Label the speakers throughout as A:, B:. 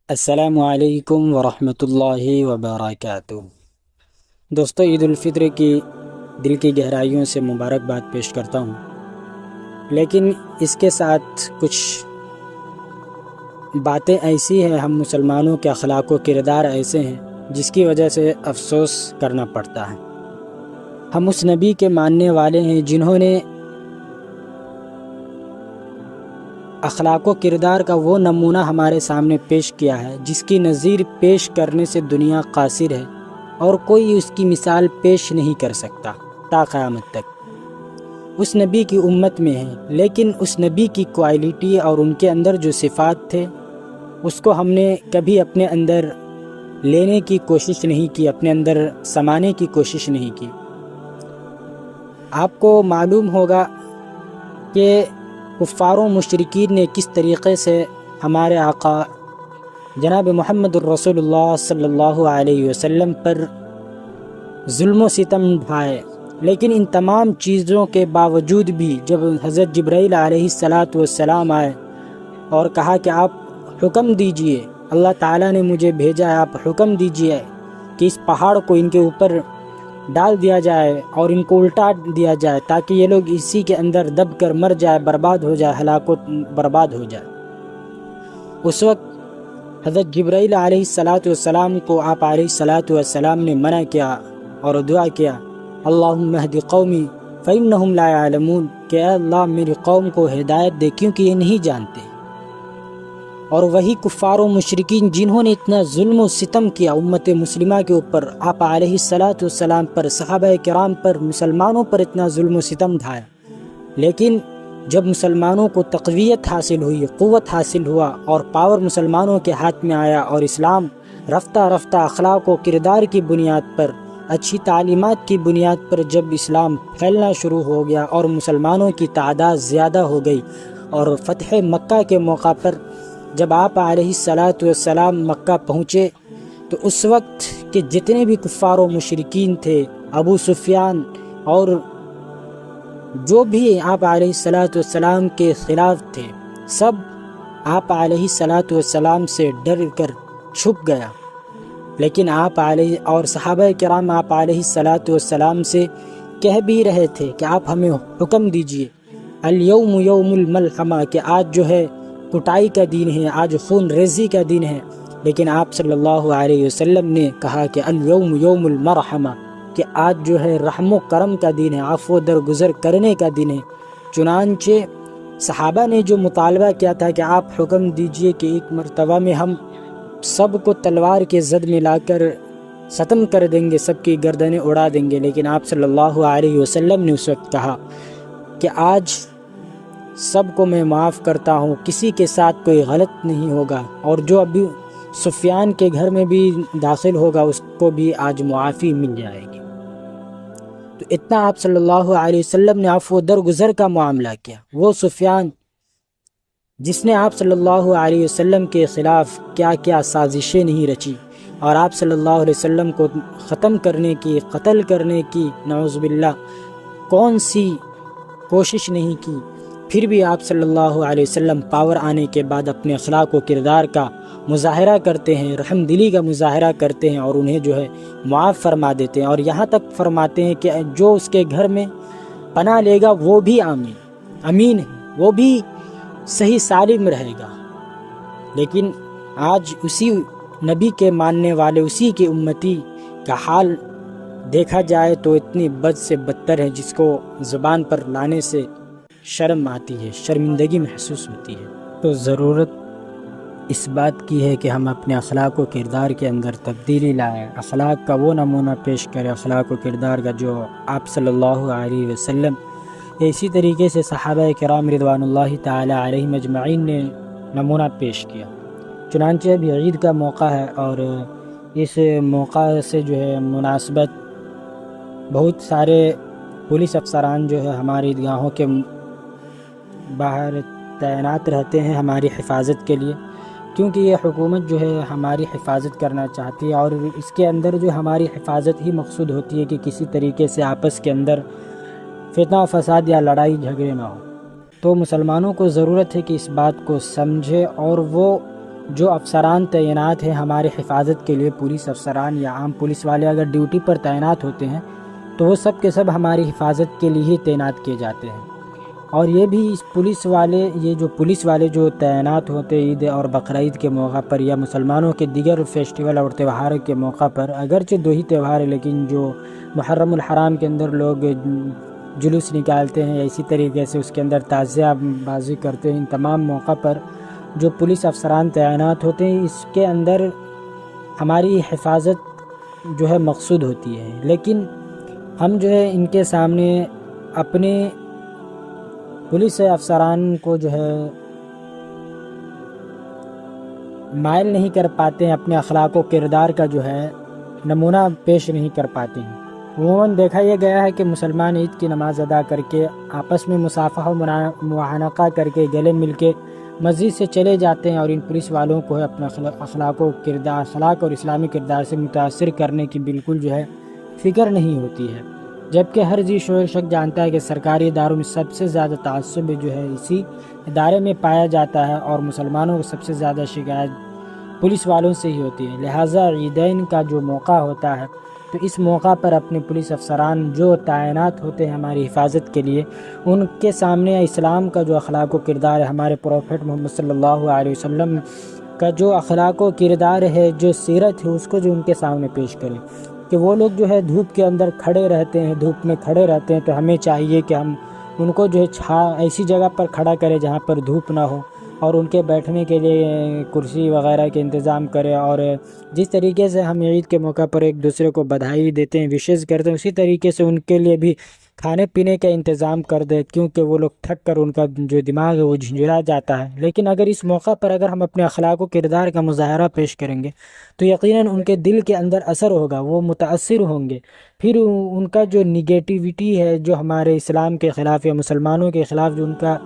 A: السلام علیکم ورحمۃ اللہ وبرکاتہ۔ دوستو، عید الفطر کی دل کی گہرائیوں سے مبارکباد پیش کرتا ہوں، لیکن اس کے ساتھ کچھ باتیں ایسی ہیں، ہم مسلمانوں کے اخلاق و کردار ایسے ہیں جس کی وجہ سے افسوس کرنا پڑتا ہے۔ ہم اس نبی کے ماننے والے ہیں جنہوں نے اخلاق و کردار کا وہ نمونہ ہمارے سامنے پیش کیا ہے جس کی نظیر پیش کرنے سے دنیا قاصر ہے اور کوئی اس کی مثال پیش نہیں کر سکتا تا قیامت تک۔ اس نبی کی امت میں ہے، لیکن اس نبی کی کوالٹی اور ان کے اندر جو صفات تھے اس کو ہم نے کبھی اپنے اندر لینے کی کوشش نہیں کی، اپنے اندر سمانے کی کوشش نہیں کی۔ آپ کو معلوم ہوگا کہ کفار و مشرکین نے کس طریقے سے ہمارے آقا جناب محمد الرسول اللہ صلی اللہ علیہ وسلم پر ظلم و ستم ڈھائے، لیکن ان تمام چیزوں کے باوجود بھی جب حضرت جبرائیل علیہ السلام آئے اور کہا کہ آپ حکم دیجئے، اللہ تعالیٰ نے مجھے بھیجا ہے، آپ حکم دیجئے کہ اس پہاڑ کو ان کے اوپر ڈال دیا جائے اور ان کو الٹا دیا جائے تاکہ یہ لوگ اسی کے اندر دب کر مر جائے، برباد ہو جائے، ہلاک و برباد ہو جائے۔ اس وقت حضرت جبرائیل علیہ السلام کو آپ علیہ السلام نے منع کیا اور دعا کیا، اللہم اہد قومی فإنہم لا يعلمون، کہ اے اللہ میری قوم کو ہدایت دے کیونکہ یہ نہیں جانتے۔ اور وہی کفار و مشرکین جنہوں نے اتنا ظلم و ستم کیا امت مسلمہ کے اوپر، آپ علیہ السلام پر، صحابہ کرام پر، مسلمانوں پر اتنا ظلم و ستم ڈھایا، لیکن جب مسلمانوں کو تقویت حاصل ہوئی، قوت حاصل ہوا اور پاور مسلمانوں کے ہاتھ میں آیا اور اسلام رفتہ رفتہ اخلاق و کردار کی بنیاد پر، اچھی تعلیمات کی بنیاد پر جب اسلام پھیلنا شروع ہو گیا اور مسلمانوں کی تعداد زیادہ ہو گئی، اور فتح مکہ کے موقع پر جب آپ علیہ السلام مکہ پہنچے تو اس وقت کے جتنے بھی کفار و مشرکین تھے، ابو سفیان اور جو بھی آپ علیہ السلام کے خلاف تھے، سب آپ علیہ السلام سے ڈر کر چھپ گیا۔ لیکن آپ علیہ اور صحابہ کرام آپ علیہ السلام سے کہہ بھی رہے تھے کہ آپ ہمیں حکم دیجئے، الیوم یوم الملحمہ، کہ آج جو ہے کٹائی کا دن ہے، آج خون ریزی کا دن ہے، لیکن آپ صلی اللہ علیہ وسلم نے کہا کہ الیوم یوم المرحمہ، کہ آج جو ہے رحم و کرم کا دن ہے، عفو و درگزر کرنے کا دن ہے۔ چنانچہ صحابہ نے جو مطالبہ کیا تھا کہ آپ حکم دیجئے کہ ایک مرتبہ میں ہم سب کو تلوار کے زد میں لا کر ختم کر دیں گے، سب کی گردنیں اڑا دیں گے، لیکن آپ صلی اللہ علیہ وسلم نے اس وقت کہا کہ آج سب کو میں معاف کرتا ہوں، کسی کے ساتھ کوئی غلط نہیں ہوگا، اور جو ابھی سفیان کے گھر میں بھی داخل ہوگا اس کو بھی آج معافی مل جائے گی۔ تو اتنا آپ صلی اللہ علیہ وسلم نے عفو و درگزر کا معاملہ کیا۔ وہ سفیان جس نے آپ صلی اللہ علیہ وسلم کے خلاف کیا کیا سازشیں نہیں رچی، اور آپ صلی اللہ علیہ وسلم کو ختم کرنے کی، قتل کرنے کی نعوذ باللہ کون سی کوشش نہیں کی، پھر بھی آپ صلی اللہ علیہ وسلم پاور آنے کے بعد اپنے اخلاق و کردار کا مظاہرہ کرتے ہیں، رحم دلی کا مظاہرہ کرتے ہیں اور انہیں جو ہے معاف فرما دیتے ہیں، اور یہاں تک فرماتے ہیں کہ جو اس کے گھر میں پناہ لے گا وہ بھی امین ہے، وہ بھی صحیح سالم رہے گا۔ لیکن آج اسی نبی کے ماننے والے، اسی کے امتی کا حال دیکھا جائے تو اتنی بد سے بدتر ہے جس کو زبان پر لانے سے شرم آتی ہے، شرمندگی محسوس ہوتی ہے۔ تو ضرورت اس بات کی ہے کہ ہم اپنے اخلاق و کردار کے اندر تبدیلی لائیں، اخلاق کا وہ نمونہ پیش کریں، اخلاق و کردار کا جو آپ صلی اللہ علیہ وسلم، اسی طریقے سے صحابہ کرام رضوان اللہ تعالی علیہم اجمعین نے نمونہ پیش کیا۔ چنانچہ ابھی عید کا موقع ہے، اور اس موقع سے جو ہے مناسبت بہت سارے پولیس افسران جو ہے ہماری عیدگاہوں کے باہر تعینات رہتے ہیں ہماری حفاظت کے لیے، کیونکہ یہ حکومت جو ہے ہماری حفاظت کرنا چاہتی ہے، اور اس کے اندر جو ہماری حفاظت ہی مقصود ہوتی ہے کہ کسی طریقے سے آپس کے اندر فتنہ و فساد یا لڑائی جھگڑے نہ ہو۔ تو مسلمانوں کو ضرورت ہے کہ اس بات کو سمجھے اور وہ جو افسران تعینات ہیں ہمارے حفاظت کے لیے، پولیس افسران یا عام پولیس والے اگر ڈیوٹی پر تعینات ہوتے ہیں تو وہ سب کے سب ہماری حفاظت کے لیے ہی تعینات کیے جاتے ہیں۔ اور یہ بھی اس پولیس والے جو تعینات ہوتے عید اور بقرعید کے موقع پر یا مسلمانوں کے دیگر فیسٹیول اور تہوار کے موقع پر، اگرچہ 2 ہی تہوار ہیں لیکن جو محرم الحرام کے اندر لوگ جلوس نکالتے ہیں یا اسی طریقے سے اس کے اندر تعزیہ بازی کرتے ہیں، ان تمام موقع پر جو پولیس افسران تعینات ہوتے ہیں اس کے اندر ہماری حفاظت جو ہے مقصود ہوتی ہے، لیکن ہم جو ہے ان کے سامنے اپنے پولیس افسران کو جو ہے مائل نہیں کر پاتے ہیں، اپنے اخلاق و کردار کا جو ہے نمونہ پیش نہیں کر پاتے ہیں۔ عموماً دیکھا یہ گیا ہے کہ مسلمان عید کی نماز ادا کر کے آپس میں مصافحہ و معانقہ کر کے گلے مل کے مسجد سے چلے جاتے ہیں، اور ان پولیس والوں کو ہے اپنا اخلاق اور اسلامی کردار سے متاثر کرنے کی بالکل جو ہے فکر نہیں ہوتی ہے، جبکہ ہر ذی شعور شخص جانتا ہے کہ سرکاری اداروں میں سب سے زیادہ تعصب جو ہے اسی ادارے میں پایا جاتا ہے، اور مسلمانوں کو سب سے زیادہ شکایت پولیس والوں سے ہی ہوتی ہے۔ لہٰذا عیدین کا جو موقع ہوتا ہے تو اس موقع پر اپنے پولیس افسران جو تعینات ہوتے ہیں ہماری حفاظت کے لیے، ان کے سامنے اسلام کا جو اخلاق و کردار ہے، ہمارے پروفیٹ محمد صلی اللہ علیہ وسلم کا جو اخلاق و کردار ہے، جو سیرت ہے، اس کو جو ان کے سامنے پیش کریں کہ وہ لوگ جو ہے دھوپ کے اندر کھڑے رہتے ہیں، دھوپ میں کھڑے رہتے ہیں، تو ہمیں چاہیے کہ ہم ان کو جو ہے ایسی جگہ پر کھڑا کریں جہاں پر دھوپ نہ ہو، اور ان کے بیٹھنے کے لیے کرسی وغیرہ کے انتظام کریں، اور جس طریقے سے ہم عید کے موقع پر ایک دوسرے کو بدھائی دیتے ہیں، وشز کرتے ہیں، اسی طریقے سے ان کے لیے بھی کھانے پینے کا انتظام کر دیں، کیونکہ وہ لوگ تھک کر ان کا جو دماغ ہے وہ جھنجھلا جاتا ہے۔ لیکن اگر اس موقع پر اگر ہم اپنے اخلاق و کردار کا مظاہرہ پیش کریں گے تو یقیناً ان کے دل کے اندر اثر ہوگا، وہ متاثر ہوں گے، پھر ان کا جو نگیٹیوٹی ہے، جو ہمارے اسلام کے خلاف یا مسلمانوں کے خلاف جو ان کا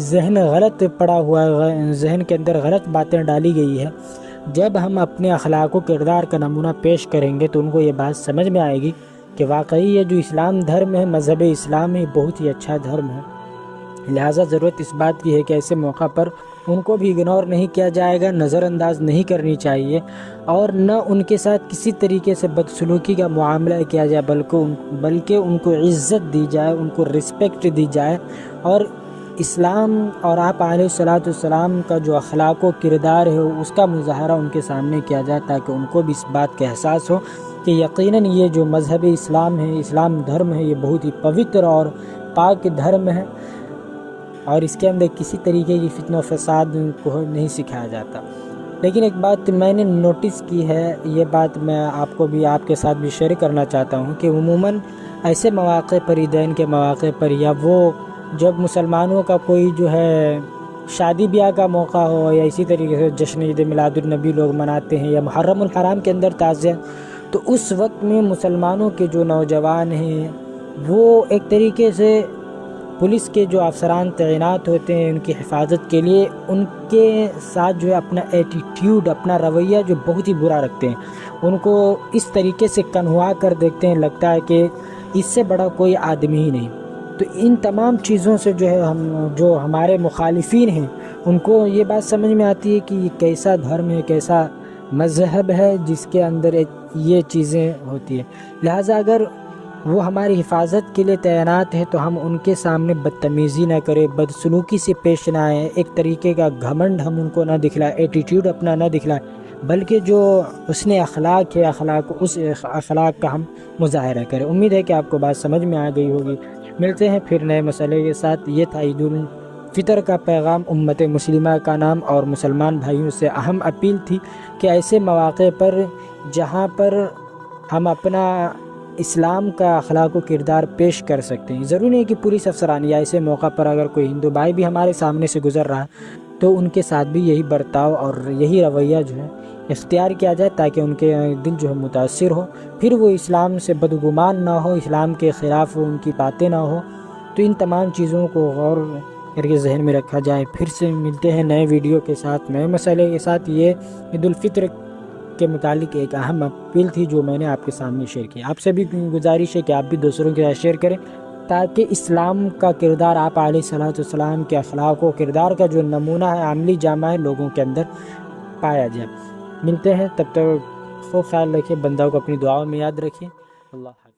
A: ذہن غلط پڑا ہوا ہے، ذہن کے اندر غلط باتیں ڈالی گئی ہے، جب ہم اپنے اخلاق و کردار کا نمونہ پیش کریں گے تو ان کو یہ بات سمجھ میں آئے گی کہ واقعی یہ جو اسلام دھرم ہے، مذہب اسلام ہے، بہت ہی اچھا دھرم ہے۔ لہٰذا ضرورت اس بات کی ہے کہ ایسے موقع پر ان کو بھی اگنور نہیں کیا جائے گا، نظر انداز نہیں کرنی چاہیے، اور نہ ان کے ساتھ کسی طریقے سے بدسلوکی کا معاملہ کیا جائے، بلکہ ان کو عزت دی جائے، ان کو رسپیکٹ دی جائے، اور اسلام اور آپ علیہ الصلاۃ والسلام کا جو اخلاق و کردار ہے اس کا مظاہرہ ان کے سامنے کیا جائے، تاکہ ان کو بھی اس بات کا احساس ہو کہ یقیناً یہ جو مذہب اسلام ہے، اسلام دھرم ہے، یہ بہت ہی پوتر اور پاک دھرم ہے، اور اس کے اندر کسی طریقے کی فتنہ و فساد کو نہیں سکھایا جاتا۔ لیکن ایک بات میں نے نوٹس کی ہے، یہ بات میں آپ کو بھی، آپ کے ساتھ بھی شیئر کرنا چاہتا ہوں کہ عموماً ایسے مواقع پر، عیدین کے مواقع پر، یا وہ جب مسلمانوں کا کوئی جو ہے شادی بیاہ کا موقع ہو، یا اسی طریقے سے جشن عید میلاد النبی لوگ مناتے ہیں، یا محرم الحرام کے اندر تعزیہ، تو اس وقت میں مسلمانوں کے جو نوجوان ہیں وہ ایک طریقے سے پولیس کے جو افسران تعینات ہوتے ہیں ان کی حفاظت کے لیے، ان کے ساتھ جو ہے اپنا ایٹیٹیوڈ، اپنا رویہ جو بہت ہی برا رکھتے ہیں، ان کو اس طریقے سے کنہوا کر دیکھتے ہیں، لگتا ہے کہ اس سے بڑا کوئی آدمی ہی نہیں۔ تو ان تمام چیزوں سے جو ہے جو ہمارے مخالفین ہیں ان کو یہ بات سمجھ میں آتی ہے کہ یہ کیسا دھرم ہے، کیسا مذہب ہے جس کے اندر یہ چیزیں ہوتی ہیں۔ لہٰذا اگر وہ ہماری حفاظت کے لیے تعینات ہے تو ہم ان کے سامنے بدتمیزی نہ کریں، بدسلوکی سے پیش نہ آئیں، ایک طریقے کا گھمنڈ ہم ان کو نہ دکھلائیں، ایٹیٹیوڈ اپنا نہ دکھلائیں، بلکہ جو حسن اخلاق ہے، اس اخلاق کا ہم مظاہرہ کریں۔ امید ہے کہ آپ کو بات سمجھ میں آ گئی ہوگی۔ ملتے ہیں پھر نئے مسئلے کے ساتھ۔ یہ تھا عید الفطر کا پیغام امت مسلمہ کا نام، اور مسلمان بھائیوں سے اہم اپیل تھی کہ ایسے مواقع پر جہاں پر ہم اپنا اسلام کا اخلاق و کردار پیش کر سکتے ہیں، ضروری نہیں کہ پولیس افسران، یا ایسے موقع پر اگر کوئی ہندو بھائی بھی ہمارے سامنے سے گزر رہا تو ان کے ساتھ بھی یہی برتاؤ اور یہی رویہ جو ہے اختیار کیا جائے، تاکہ ان کے دل جو ہے متاثر ہو، پھر وہ اسلام سے بدگمان نہ ہو، اسلام کے خلاف ان کی باتیں نہ ہو۔ تو ان تمام چیزوں کو غور کر کے ذہن میں رکھا جائے۔ پھر سے ملتے ہیں نئے ویڈیو کے ساتھ، نئے مسئلے کے ساتھ۔ یہ عید الفطر کے متعلق ایک اہم اپیل تھی جو میں نے آپ کے سامنے شیئر کی۔ آپ سے بھی گزارش ہے کہ آپ بھی دوسروں کے ساتھ شیئر کریں، تاکہ اسلام کا کردار، آپ علیہ الصلوۃ والسلام کے اخلاق و کردار کا جو نمونہ ہے، عملی جامہ ہے، لوگوں کے اندر پایا جائے۔ ملتے ہیں، تب تک خوب خیال رکھیں، بندوں کو اپنی دعاؤں میں یاد رکھیں۔ اللہ حافظ۔